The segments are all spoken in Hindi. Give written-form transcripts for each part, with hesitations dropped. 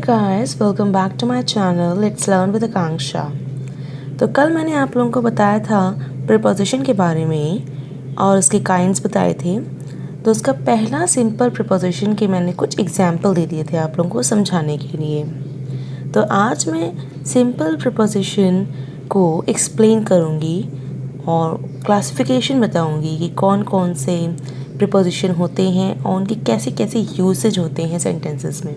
guys, welcome back to my channel Let's Learn with Akanksha। तो कल मैंने आप लोगों को बताया था प्रीपोजिशन के बारे में और उसके काइंड्स बताए थे। तो उसका पहला सिंपल प्रीपोजिशन के मैंने कुछ एग्जाम्पल दे दिए थे आप लोगों को समझाने के लिए। तो आज मैं सिंपल प्रीपोजिशन को एक्सप्लेन करूँगी और क्लासिफिकेशन बताऊँगी कि कौन कौन से प्रीपोजिशन होते हैं और उनकी कैसे कैसे यूसेज होते हैं सेंटेंसेस में।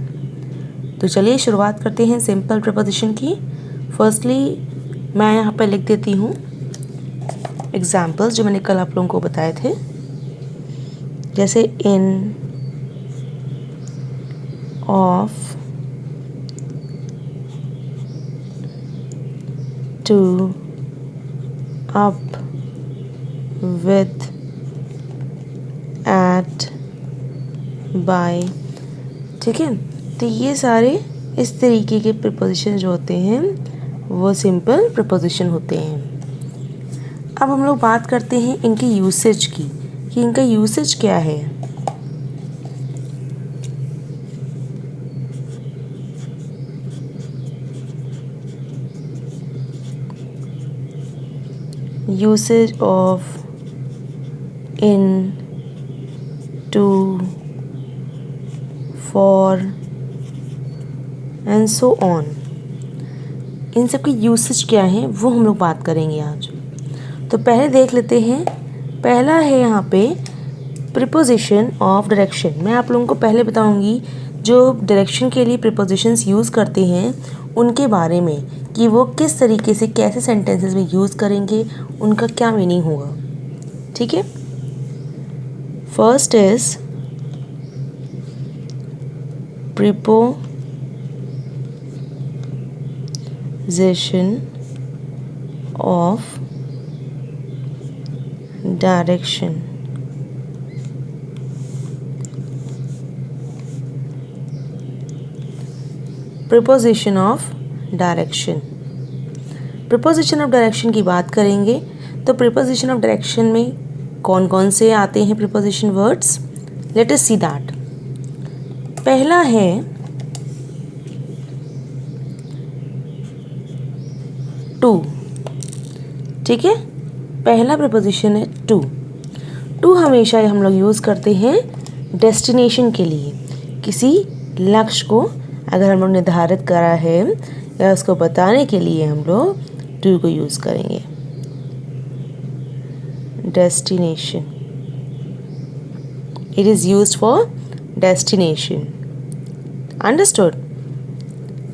तो चलिए शुरुआत करते हैं सिंपल प्रीपोजिशन की। फर्स्टली मैं यहाँ पर लिख देती हूँ एग्जाम्पल्स जो मैंने कल आप लोगों को बताए थे, जैसे in, of, to, up, with, at, by. ठीक है, तो ये सारे इस तरीके के प्रीपोजिशन जो होते हैं वो सिंपल प्रीपोजिशन होते हैं। अब हम लोग बात करते हैं इनकी यूसेज की कि इनका यूसेज क्या है। Usage of in, to, for and so on. इन सब की यूसेज क्या है वो हम लोग बात करेंगे आज। तो पहले देख लेते हैं, पहला है यहाँ पे प्रीपोजिशन ऑफ डायरेक्शन। मैं आप लोगों को पहले बताऊंगी जो डायरेक्शन के लिए प्रीपोजिशंस यूज़ करते हैं उनके बारे में कि वो किस तरीके से कैसे सेंटेंसेस में यूज़ करेंगे, उनका क्या मीनिंग होगा। ठीक है, first is preposition of direction. Preposition of direction, preposition of direction की बात करेंगे तो प्रीपोजिशन ऑफ डायरेक्शन में कौन कौन से आते हैं preposition words, let us see that. पहला है टू। ठीक है, पहला प्रीपोजिशन है टू। टू हमेशा हम लोग यूज़ करते हैं डेस्टिनेशन के लिए। किसी लक्ष्य को अगर हम लोग निर्धारित करा है या उसको बताने के लिए हम लोग टू को यूज़ करेंगे। Destination, it is used for destination. Understood.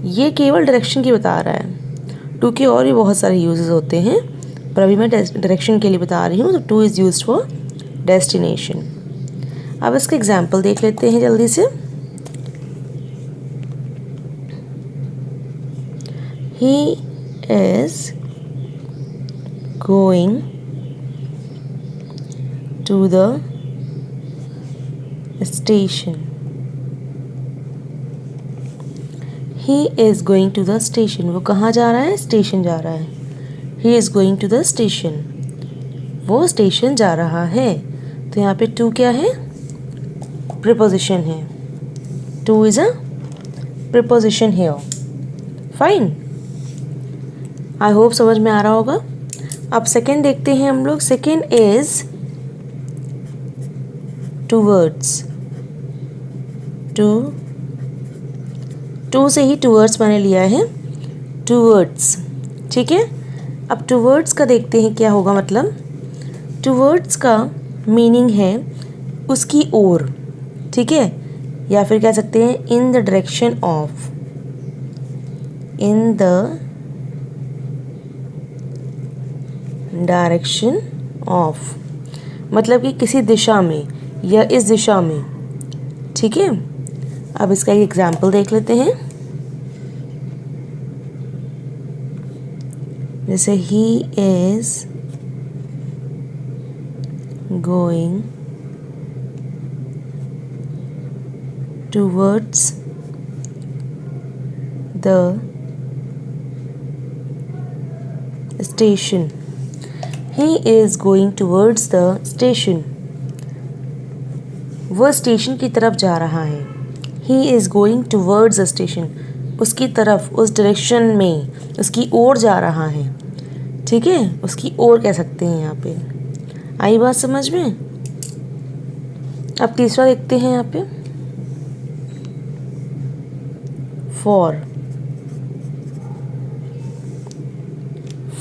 ये केवल डायरेक्शन की बता रहा है, टू के और भी बहुत सारे यूजेस होते हैं पर अभी मैं डायरेक्शन के लिए बता रही हूँ। तो to is used for destination. अब इसका एग्जाम्पल देख लेते हैं जल्दी से। He is going to the station. He is going to the station. वो कहाँ जा रहा है? स्टेशन जा रहा है। He is going to the station, वो स्टेशन जा रहा है। तो यहाँ पे टू क्या है? प्रीपोजिशन है। Two is a preposition here. Fine, I hope समझ में आ रहा होगा। अब सेकेंड देखते हैं हम लोग। Second is towards. टू से ही टूवर्ड्स मैंने लिया है, टूवर्ड्स। ठीक है, अब टूवर्ड्स का देखते हैं क्या होगा मतलब। टूवर्ड्स का मीनिंग है उसकी ओर। ठीक है, या फिर कह सकते हैं in the direction of. In the direction of मतलब कि किसी दिशा में या इस दिशा में। ठीक है, अब इसका एक एग्जाम्पल देख लेते हैं। जैसे ही is going towards the station. He is going towards the station, वह स्टेशन की तरफ जा रहा है। He is going towards a station, उसकी तरफ, उस डायरेक्शन में, उसकी ओर जा रहा है। ठीक है, उसकी ओर कह सकते हैं यहाँ पे। आई बात समझ में? अब तीसरा देखते हैं यहाँ पे, फॉर।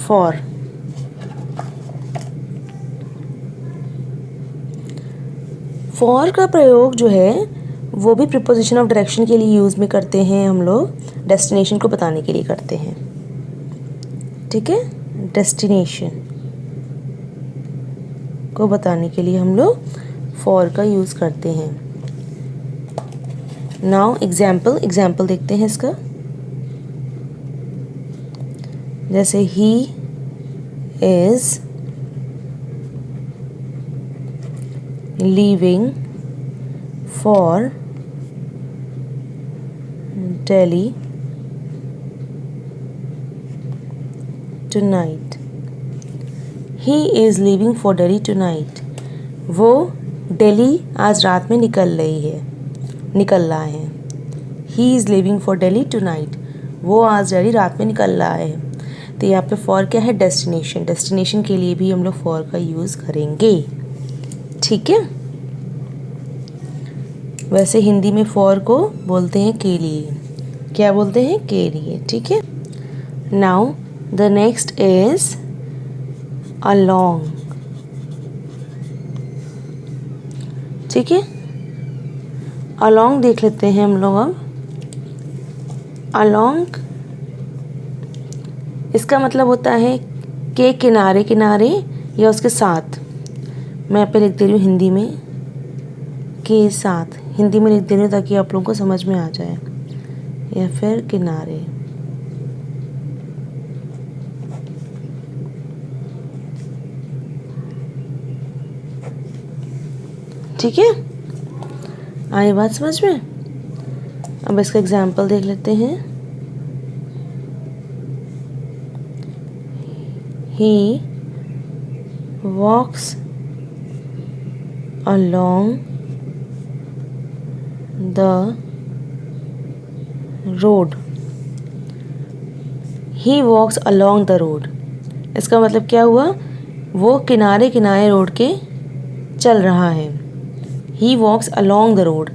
फॉर फॉर का प्रयोग जो है वो भी प्रीपोजिशन ऑफ डायरेक्शन के लिए यूज़ में करते हैं हम लोग, डेस्टिनेशन को बताने के लिए करते हैं। ठीक है, डेस्टिनेशन को बताने के लिए हम लोग फॉर का यूज़ करते हैं। नाउ एग्जाम्पल देखते हैं इसका। जैसे he is leaving for Delhi tonight. He is leaving for Delhi tonight. वो दिल्ली आज रात में निकल रहा है। He is leaving for Delhi tonight. वो आज दिल्ली रात में निकल रहा है। तो यहाँ पे फॉर क्या है? डेस्टिनेशन। डेस्टिनेशन के लिए भी हम लोग फॉर का यूज़ करेंगे। ठीक है, वैसे हिंदी में फॉर को बोलते हैं के लिए। क्या बोलते हैं? के लिए। ठीक है, now the next is along. ठीक है, अलोंग देख लेते हैं हम लोग अब। अलोंग इसका मतलब होता है के किनारे किनारे या उसके साथ। मैं यहाँ पे लिख दे रही हूँ हिंदी में के साथ, हिंदी में लिख दे रही हूँ ताकि आप लोगों को समझ में आ जाए, या फिर किनारे। ठीक है, आई बात समझ में? अब इसका एग्जाम्पल देख लेते हैं। ही वॉक्स along the road. He walks along the road. इसका मतलब क्या हुआ? वो किनारे किनारे रोड के चल रहा है। He walks along the road.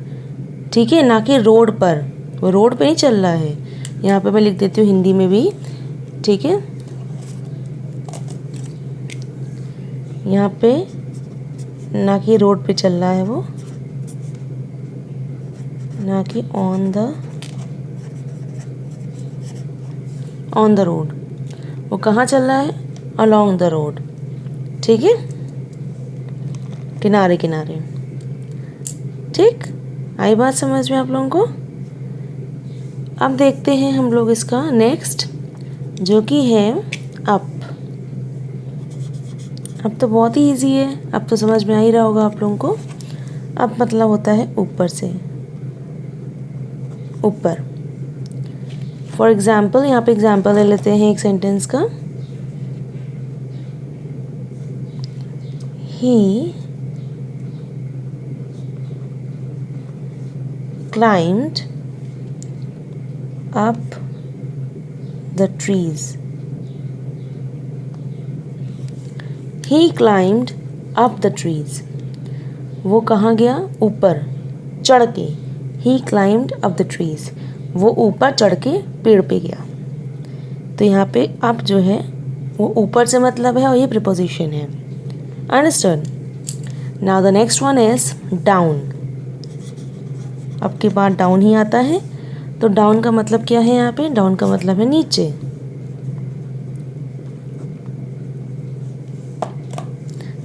ठीक है, ना कि रोड पर। वो रोड पे नहीं चल रहा है। यहाँ पे मैं लिख देती हूँ हिंदी में भी। ठीक है, यहाँ पे ना कि रोड पे चल रहा है वो, ना कि ऑन द रोड। वो कहाँ चल रहा है? Along the road. ठीक है, किनारे किनारे। ठीक, आई बात समझ में आप लोगों को? अब देखते हैं हम लोग इसका नेक्स्ट, जो कि है अप। अब तो बहुत ही इजी है, अब तो समझ में आ ही रहा होगा आप लोगों को। अब मतलब होता है ऊपर से, ऊपर। फॉर एग्जाम्पल, यहाँ पे एग्जाम्पल ले लेते हैं एक सेंटेंस का। ही climbed up the trees. He climbed up the trees. वो कहाँ गया? ऊपर चढ़ के। He climbed up the trees. वो ऊपर चढ़ के पेड़ पे गया। तो यहाँ पे up जो है वो ऊपर से मतलब है और ये प्रीपोजिशन है। Understood? Now the next one is down. अब के बाद डाउन ही आता है। तो डाउन का मतलब क्या है? यहाँ पे डाउन का मतलब है नीचे।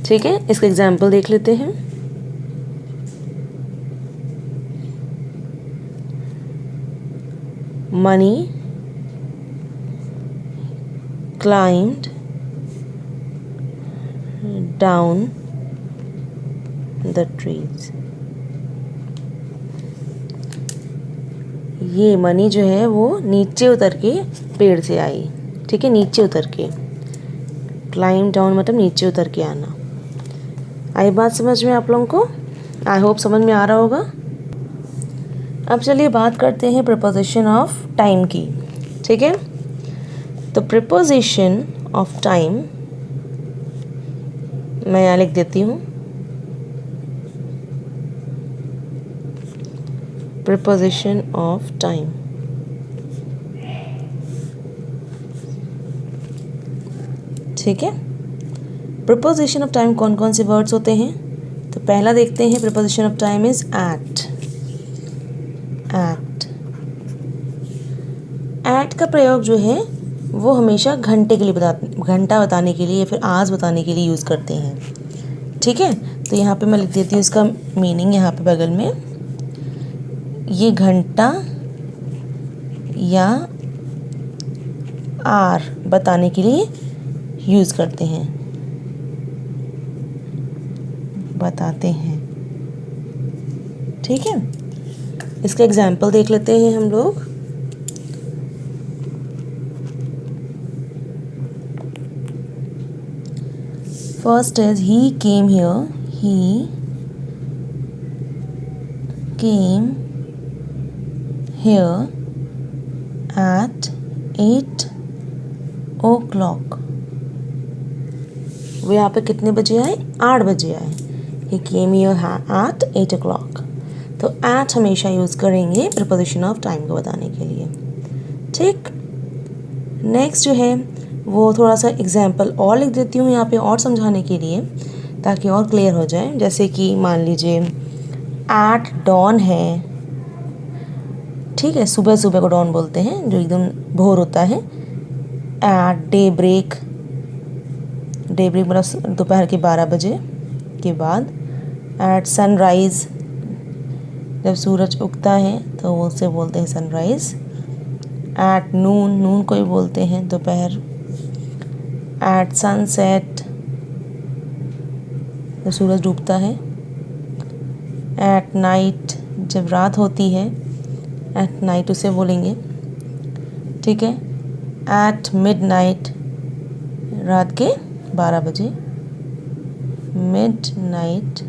ठीक है, इसका एग्जाम्पल देख लेते हैं। Money climbed down the trees. ये मनी जो है वो नीचे उतर के पेड़ से आई। ठीक है, नीचे उतर के। क्लाइम डाउन मतलब नीचे उतर के आना। आई बात समझ में आप लोगों को? आई होप समझ में आ रहा होगा। अब चलिए बात करते हैं प्रीपोजिशन ऑफ टाइम की। ठीक है, तो प्रीपोजिशन ऑफ टाइम मैं यहाँ लिख देती हूँ। प्रीपोजिशन ऑफ टाइम, ठीक है। प्रीपोजिशन ऑफ टाइम कौन कौन से वर्ड्स होते हैं? तो पहला देखते हैं, preposition of time is at. At, at का प्रयोग जो है वो हमेशा घंटे के लिए घंटा बताने के लिए या फिर आज बताने के लिए यूज़ करते हैं। ठीक है, तो यहाँ पे मैं लिख देती हूँ इसका मीनिंग यहाँ पे बगल में। ये घंटा या आर बताने के लिए यूज़ करते हैं, बताते हैं। ठीक है, इसका एग्जाम्पल देख लेते हैं हम लोग। First is he came here, he came here at 8 o'clock। वो यहाँ पे कितने बजे आए? 8 बजे आए। he came here at 8 o'clock। तो at हमेशा यूज़ करेंगे प्रीपोजिशन ऑफ टाइम को बताने के लिए। ठीक, नेक्स्ट जो है वो थोड़ा सा एग्जाम्पल और लिख देती हूँ यहाँ पे और समझाने के लिए, ताकि और क्लियर हो जाए। जैसे कि मान लीजिए एट डॉन है, ठीक है, सुबह सुबह को डॉन बोलते हैं, जो एकदम भोर होता है। At daybreak, daybreak मतलब दोपहर के 12 बजे के बाद। एट सनराइज़, जब सूरज उगता है तो वो उसे बोलते हैं सनराइज़। एट नून, नून को ही बोलते हैं दोपहर। एट सनसेट, जब सूरज डूबता है। एट नाइट, जब रात होती है, एट नाइट उसे बोलेंगे। ठीक है, एट मिडनाइट, रात के 12 बजे, मिडनाइट।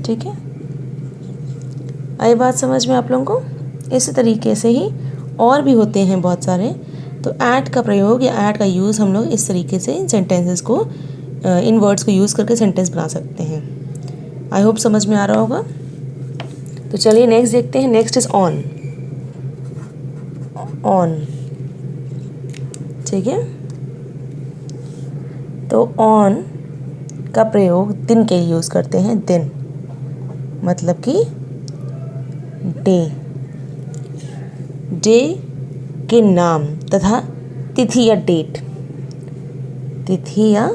ठीक है, आई बात समझ में आप लोगों को? इसी तरीके से ही और भी होते हैं बहुत सारे। तो ऐट का प्रयोग या ऐट का यूज़ हम लोग इस तरीके से इन सेंटेंसेस को, इन वर्ड्स को यूज़ करके सेंटेंस बना सकते हैं। आई होप समझ में आ रहा होगा। तो चलिए नेक्स्ट देखते हैं। Next is on. ऑन, ठीक है, तो ऑन का प्रयोग दिन के लिए यूज़ करते हैं। दिन मतलब कि डे, डे के नाम तथा तिथि या डेट, तिथि या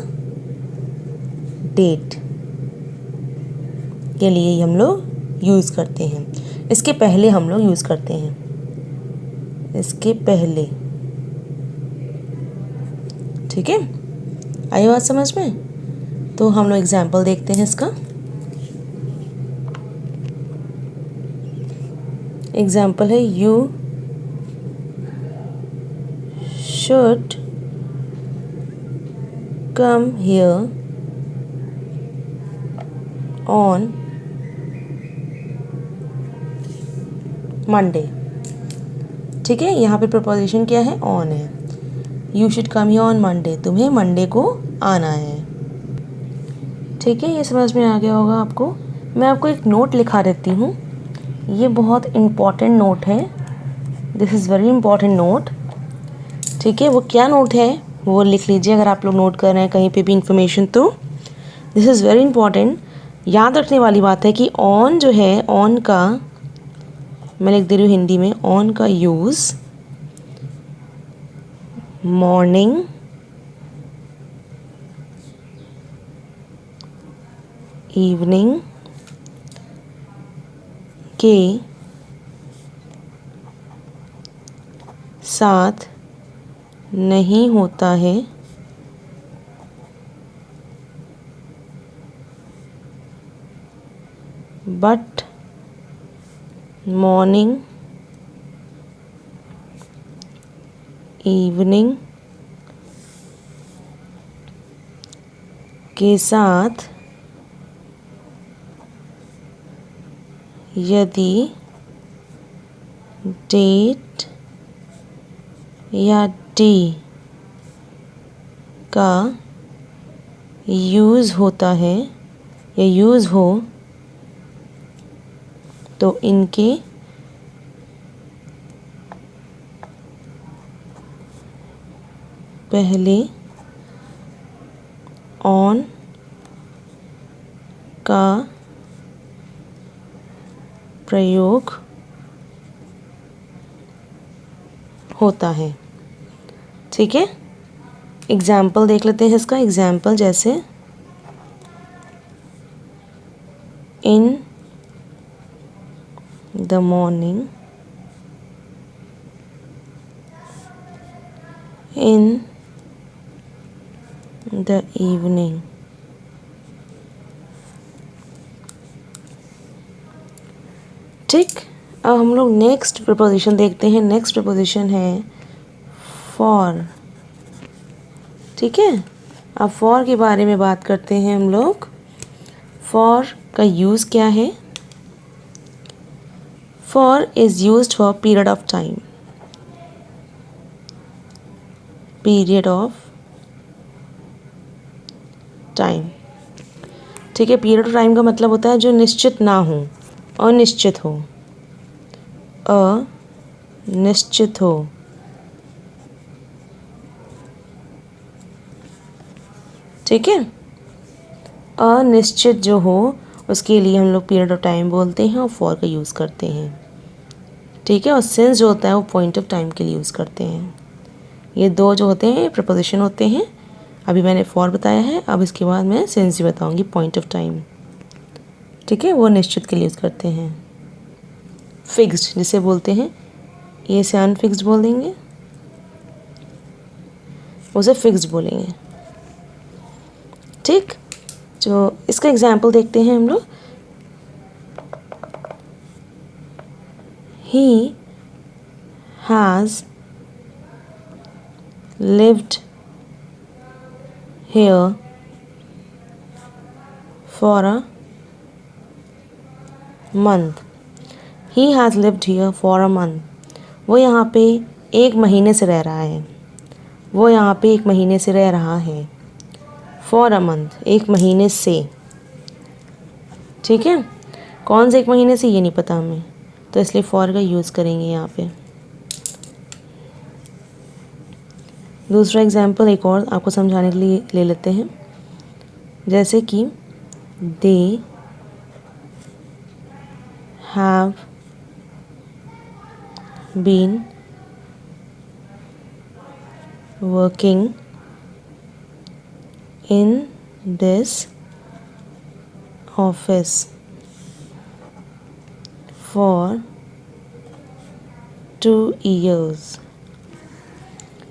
डेट के लिए ही हम लोग यूज़ करते हैं। इसके पहले हम लोग यूज़ करते हैं, इसके पहले। ठीक है, आई बात समझ में? तो हम लोग एग्जाम्पल देखते हैं इसका। एग्जाम्पल है you should come here on Monday। ठीक है, यहाँ पे प्रपोजिशन क्या है? ऑन है। You should come here on Monday, तुम्हें मंडे को आना है। ठीक है, ये समझ में आ गया होगा आपको। मैं आपको एक नोट लिखा देती हूँ, ये बहुत इम्पॉर्टेंट नोट है। This is very important note. ठीक है, वो क्या नोट है वो लिख लीजिए अगर आप लोग नोट कर रहे हैं कहीं पे भी इंफॉर्मेशन। तो दिस इज़ वेरी इंपॉर्टेंट। याद रखने वाली बात है कि ऑन जो है, ऑन का मैं लिख दे रही हूँ हिंदी में। ऑन का यूज़ मॉर्निंग, इवनिंग के साथ नहीं होता है, बट मॉर्निंग, इवनिंग के साथ यदि डेट या डे का यूज़ होता है या यूज़ हो तो इनके पहले ऑन का प्रयोग होता है। ठीक है, एग्जाम्पल देख लेते हैं इसका। एग्जाम्पल जैसे in the morning, in the evening. ठीक, अब हम लोग नेक्स्ट प्रपोजिशन देखते हैं। नेक्स्ट प्रपोजिशन है फॉर। ठीक है, अब फॉर के बारे में बात करते हैं हम लोग। फॉर का यूज़ क्या है? For is used for period of time. Period of time. ठीक है, पीरियड ऑफ टाइम का मतलब होता है जो निश्चित ना हो, अनिश्चित हो। अनिश्चित हो। ठीक है, अनिश्चित जो हो उसके लिए हम लोग पीरियड ऑफ टाइम बोलते हैं और फॉर का यूज़ करते हैं। ठीक है, और सिंस जो होता है वो पॉइंट ऑफ टाइम के लिए यूज़ करते हैं। ये दो जो होते हैं प्रपोजिशन होते हैं। अभी मैंने फॉर बताया है, अब इसके बाद मैं सिंस भी बताऊंगी, पॉइंट ऑफ टाइम। ठीक है, वो निश्चित के लिए यूज़ करते हैं। फिक्स्ड जिसे बोलते हैं, ये से अनफिक्स्ड बोल देंगे, उसे फिक्स्ड बोलेंगे। ठीक, जो इसका एग्जाम्पल देखते हैं हम लोग। He has lived here for a month. He has lived here for a month. वो यहाँ पे एक महीने से रह रहा है। वो यहाँ पे एक महीने से रह रहा है। For a month, एक महीने से। ठीक है, कौन से एक महीने से ये नहीं पता हमें, तो इसलिए for का यूज़ करेंगे यहाँ पे। दूसरा एग्जाम्पल एक और आपको समझाने के लिए ले लेते हैं। जैसे कि they have been working in this office for 2 years.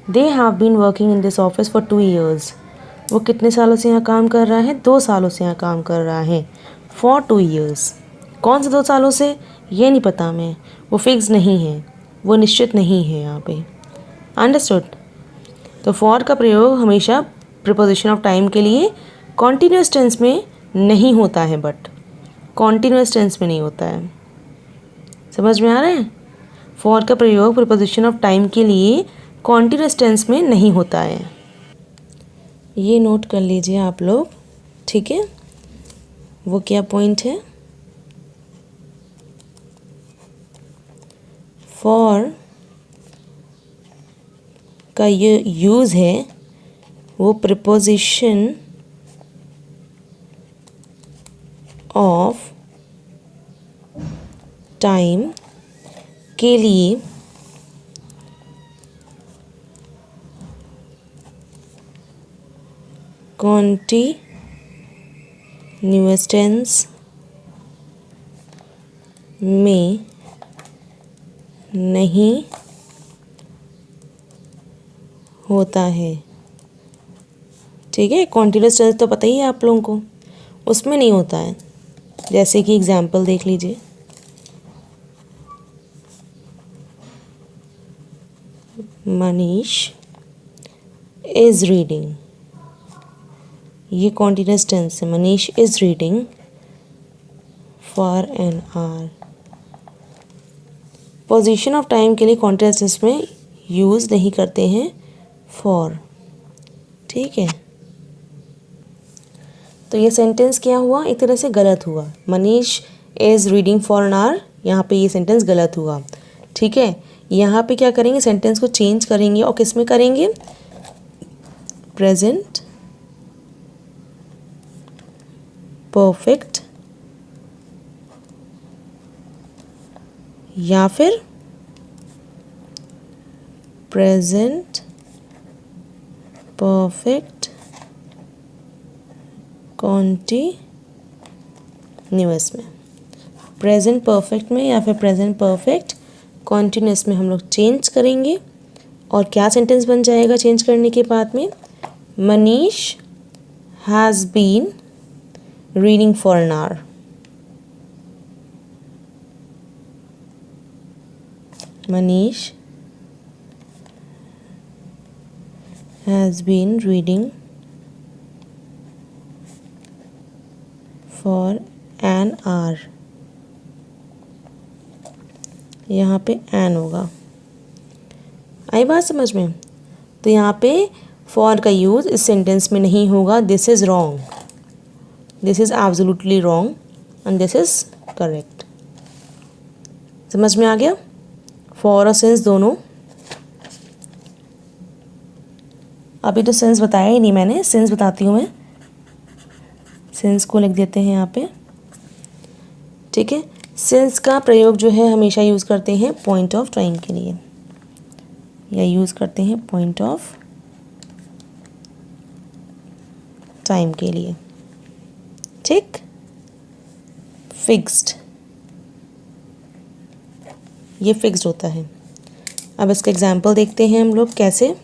They have been working in this office for 2 years. वो कितने सालों से यहाँ काम कर रहा है? 2 सालों से यहाँ काम कर रहा है। For 2 years. कौन से 2 सालों से ये नहीं पता हमें, वो फिक्स नहीं है, वो निश्चित नहीं है यहाँ पे। अंडरस्टूड? तो फॉर का प्रयोग हमेशा प्रीपोजिशन ऑफ टाइम के लिए कॉन्टीन्यूअस टेंस में नहीं होता है, बट कॉन्टीन्यूअस टेंस में नहीं होता है। समझ में आ रहा है? फॉर का प्रयोग प्रीपोजिशन ऑफ टाइम के लिए कॉन्टीन्यूअस टेंस में नहीं होता है। ये नोट कर लीजिए आप लोग। ठीक है, वो क्या पॉइंट है? फॉर का ये यूज़ है वो प्रीपोजिशन ऑफ टाइम के लिए कॉन्टीन्यूअस टेंस में नहीं होता है। ठीक है, कॉन्टीन्यूअस टेंस तो पता ही है आप लोगों को, उसमें नहीं होता है। जैसे कि एग्जाम्पल देख लीजिए। मनीष इज़ रीडिंग, ये कॉन्टीन्यूअस टेंस है। Manish is reading for an our. Position of time के लिए कॉन्टिन्यूअस में यूज़ नहीं करते हैं फॉर। ठीक है, तो ये सेंटेंस क्या हुआ, एक तरह से गलत हुआ। Manish is reading for an hour, यहाँ पे ये सेंटेंस गलत हुआ। ठीक है, यहाँ पे क्या करेंगे, सेंटेंस को चेंज करेंगे और किस में करेंगे, प्रेजेंट परफेक्ट या फिर प्रेजेंट परफेक्ट कॉन्टिन्यूअस में। प्रेजेंट परफेक्ट में या फिर प्रेजेंट परफेक्ट कॉन्टिन्यूअस में हम लोग चेंज करेंगे और क्या सेंटेंस बन जाएगा चेंज करने के बाद में, Manish has been reading for an hour. Manish has been reading for an hour, यहाँ पे एन होगा। आई बात समझ में? तो यहाँ पे फॉर का यूज़ इस सेंटेंस में नहीं होगा। This is wrong, this is absolutely wrong and this is correct. समझ में आ गया? फॉर और सिंस दोनों। अभी तो सिंस बताया ही नहीं मैंने, सिंस बताती हूँ मैं। सिंस को लिख देते हैं यहाँ पे। ठीक है, सिंस का प्रयोग जो है हमेशा यूज़ करते हैं पॉइंट ऑफ टाइम के लिए, या यूज़ करते हैं पॉइंट ऑफ टाइम के लिए। ठीक, फिक्स्ड, ये फिक्स्ड होता है। अब इसका एग्जाम्पल देखते हैं हम लोग कैसे।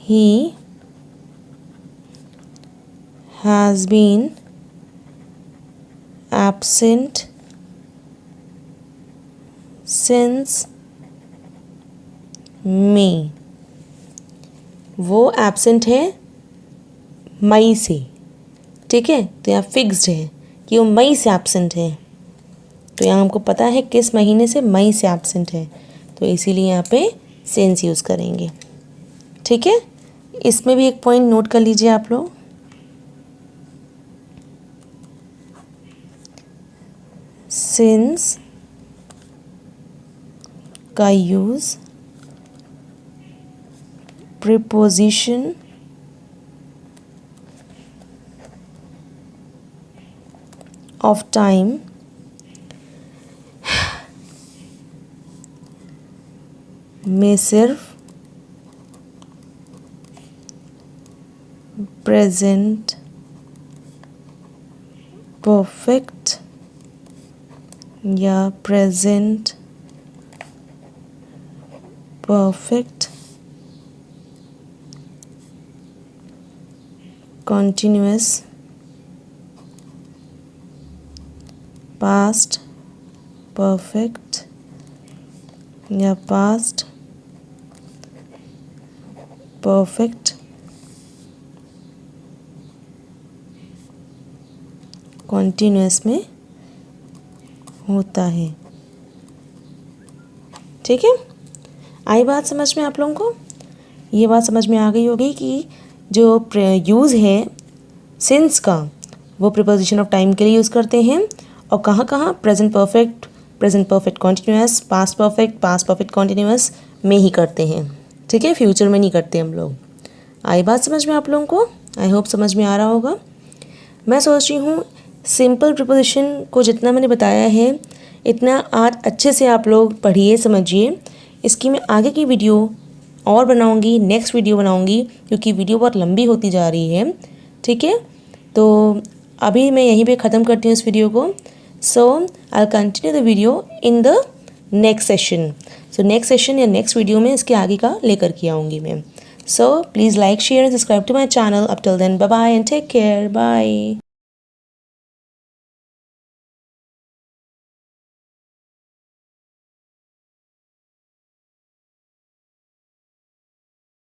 He has been absent since May, वो एब्सेंट है मई से। ठीक है, तो यहाँ फिक्स्ड है कि वो मई से एब्सेंट है, तो यहाँ हमको पता है किस महीने से, मई से एब्सेंट है, तो इसीलिए यहाँ पे सिंस यूज़ करेंगे। ठीक है, इसमें भी एक पॉइंट नोट कर लीजिए आप लोग। सिंस का यूज़ प्रीपोजिशन ऑफ टाइम में सिर्फ प्रेजेंट परफेक्ट या present perfect continuous past perfect या पास्ट परफेक्ट कॉन्टिन्यूअस में होता है। ठीक है, आई बात समझ में आप लोगों को? ये बात समझ में आ गई होगी कि जो यूज़ है सिंस का वो प्रीपोजिशन ऑफ टाइम के लिए यूज़ करते हैं, और कहाँ कहाँ, present perfect continuous, past perfect continuous में ही करते हैं। ठीक है, फ्यूचर में नहीं करते हम लोग। आई बात समझ में आप लोगों को? आई होप समझ में आ रहा होगा। मैं सोच रही हूँ सिंपल प्रीपोजिशन को जितना मैंने बताया है इतना आज अच्छे से आप लोग पढ़िए, समझिए। इसकी मैं आगे की वीडियो और बनाऊंगी, नेक्स्ट वीडियो बनाऊंगी, क्योंकि वीडियो बहुत लंबी होती जा रही है। ठीक है, तो अभी मैं यहीं पे ख़त्म करती हूँ इस वीडियो को। So I will continue the video in the next session. So next session या नेक्स्ट वीडियो में इसके आगे का लेकर के आऊँगी मैं। So please like, share and subscribe to my channel. Up till then, bye bye and take care, bye.